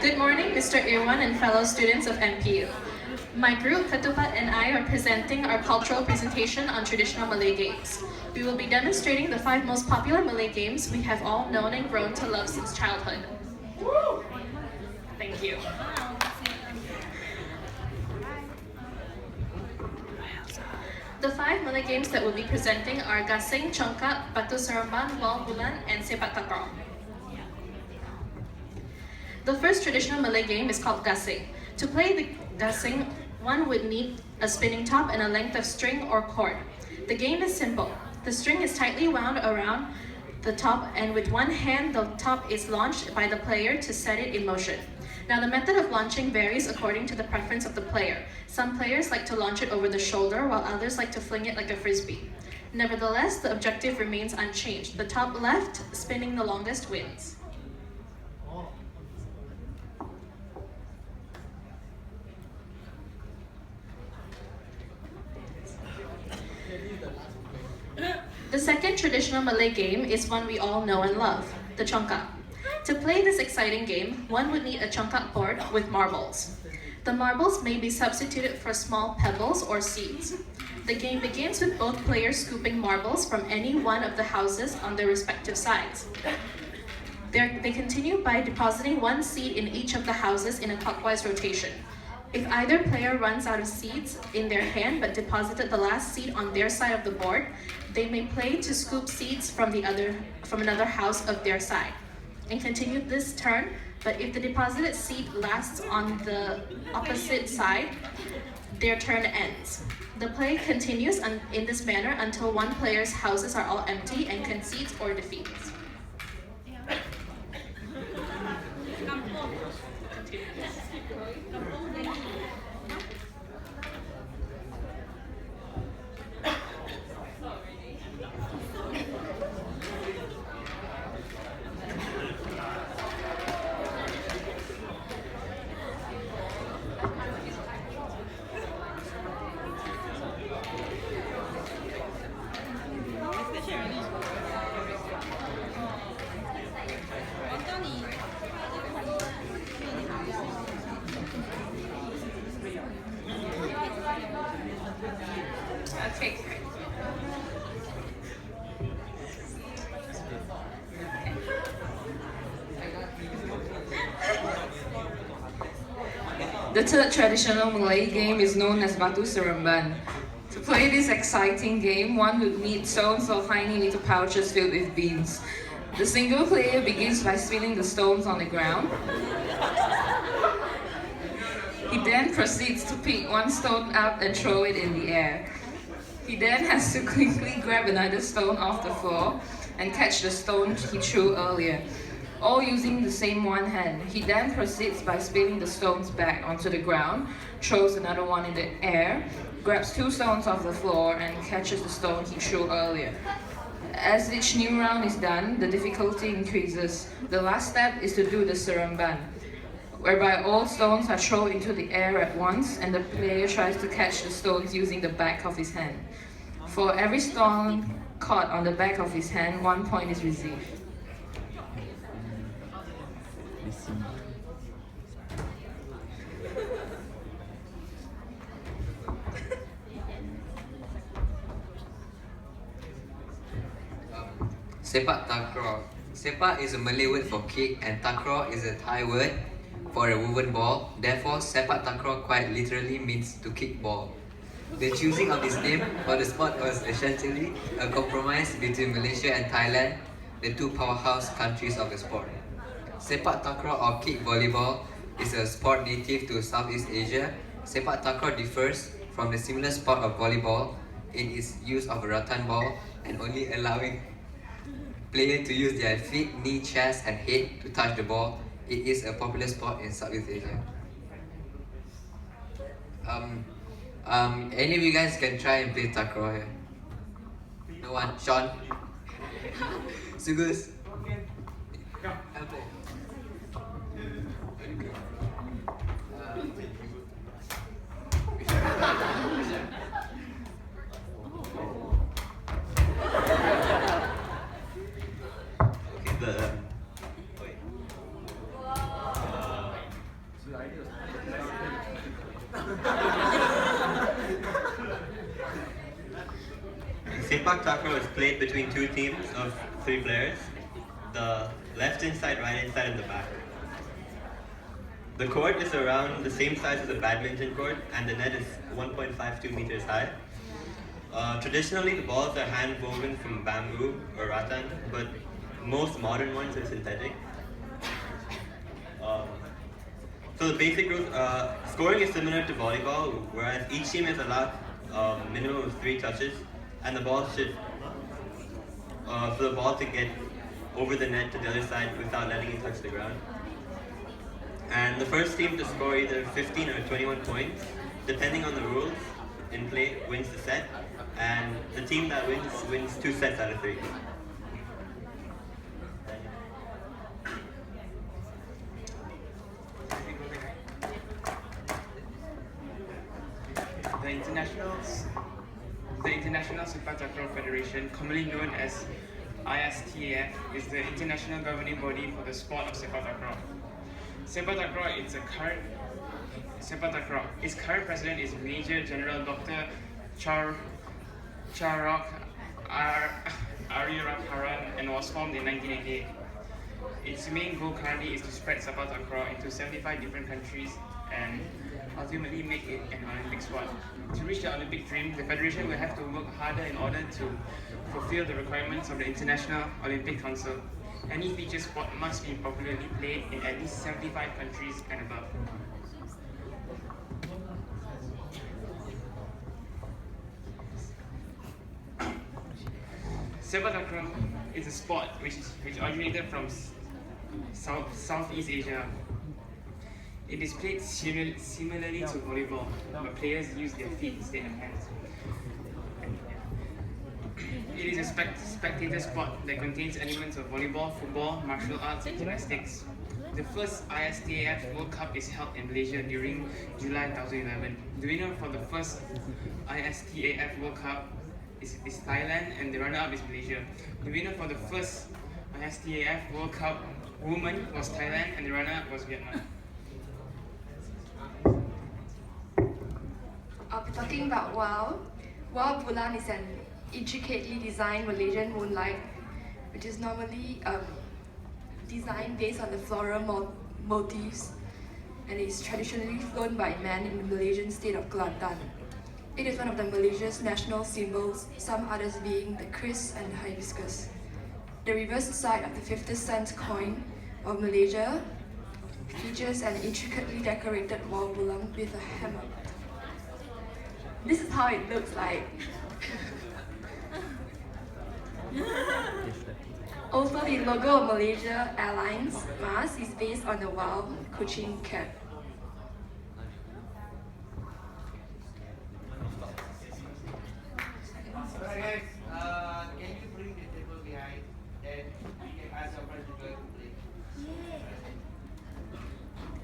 Good morning, Mr. Irwan and fellow students of MPU. My group, Ketupat, and I are presenting our cultural presentation on traditional Malay games. We will be demonstrating the 5 most popular Malay games we have all known and grown to love since childhood. Thank you. The 5 Malay games that we'll be presenting are Gasing, Congkak, Batu Seremban, Wal Bulan, and Sepak Takraw. The first traditional Malay game is called Gasing. To play the Gasing, one would need a spinning top and a length of string or cord. The game is simple. The string is tightly wound around the top, and with one hand the top is launched by the player to set it in motion. Now the method of launching varies according to the preference of the player. Some players like to launch it over the shoulder, while others like to fling it like a frisbee. Nevertheless, the objective remains unchanged. The top left spinning the longest wins. The second traditional Malay game is one we all know and love, the Congkak. To play this exciting game, one would need a Congkak board with marbles. The marbles may be substituted for small pebbles or seeds. The game begins with both players scooping marbles from any one of the houses on their respective sides. They continue by depositing one seed in each of the houses in a clockwise rotation. If either player runs out of seeds in their hand but deposited the last seed on their side of the board, they may play to scoop seeds from another house of their side and continue this turn, but if the deposited seed lasts on the opposite side, their turn ends. The play continues in this manner until one player's houses are all empty and concedes or defeats. Okay, great. The third traditional Malay game is known as Batu Seremban. To play this exciting game, one would need stones or tiny little pouches filled with beans. The single player begins by spinning the stones on the ground. He then proceeds to pick one stone up and throw it in the air. He then has to quickly grab another stone off the floor and catch the stone he threw earlier, all using the same one hand. He then proceeds by spinning the stones back onto the ground, throws another one in the air, grabs 2 stones off the floor and catches the stone he threw earlier. As each new round is done, the difficulty increases. The last step is to do the Seremban, whereby all stones are thrown into the air at once and the player tries to catch the stones using the back of his hand. For every stone caught on the back of his hand, 1 point is received. Sepak takraw. Sepak is a Malay word for kick and takraw is a Thai word for a woven ball. Therefore, sepak takraw quite literally means to kick ball. The choosing of this name for the sport was essentially a compromise between Malaysia and Thailand, the 2 powerhouse countries of the sport. Sepak takraw or kick volleyball is a sport native to Southeast Asia. Sepak takraw differs from the similar sport of volleyball in its use of a rattan ball and only allowing players to use their feet, knee, chest and head to touch the ball. It is a popular sport in Southeast Asia. Any of you guys can try and play takraw here? No one? Sean? Sugus? I'll play. Sepak takraw is played between two teams of 3 players, the left inside, right inside, and the back. The court is around the same size as a badminton court, and the net is 1.52 meters high. Traditionally, the balls are hand woven from bamboo or rattan, but most modern ones are synthetic. So the basic rules, scoring is similar to volleyball, whereas each team is allowed a minimum of 3 touches, and the ball should, for the ball to get over the net to the other side without letting it touch the ground. And the first team to score either 15 or 21 points, depending on the rules in play, wins the set, and the team that wins 2 sets out of 3. The International Sepak Takraw Federation, commonly known as ISTAF, is the international governing body for the sport of Sepak Takraw. Sepak Takraw its current president is Major General Dr. Charok Aryarakaran and was formed in 1988. Its main goal currently is to spread Sepak Takraw into 75 different countries and ultimately make it an Olympic sport. To reach the Olympic dream, the Federation will have to work harder in order to fulfill the requirements of the International Olympic Council. Any feature sport must be popularly played in at least 75 countries and above. Sepak Takraw is a sport which originated from Southeast Asia. It is played similarly to volleyball, but players use their feet instead of hands. It is a spectator sport that contains elements of volleyball, football, martial arts, and gymnastics. The first ISTAF World Cup is held in Malaysia during July 2011. The winner for the first ISTAF World Cup is Thailand, and the runner-up is Malaysia. The winner for the first ISTAF World Cup woman was Thailand, and the runner-up was Vietnam. I'll be talking about Wow. Wow Bulan is an intricately designed Malaysian moonlight, which is normally designed based on the floral motifs and is traditionally flown by men in the Malaysian state of Kelantan. It is one of the Malaysia's national symbols, some others being the kris and the hibiscus. The reverse side of the 50-cent coin of Malaysia features an intricately decorated wall bulang with a hammer. This is how it looks like. Also, the logo of Malaysia Airlines mask is based on the wild Kuching cat.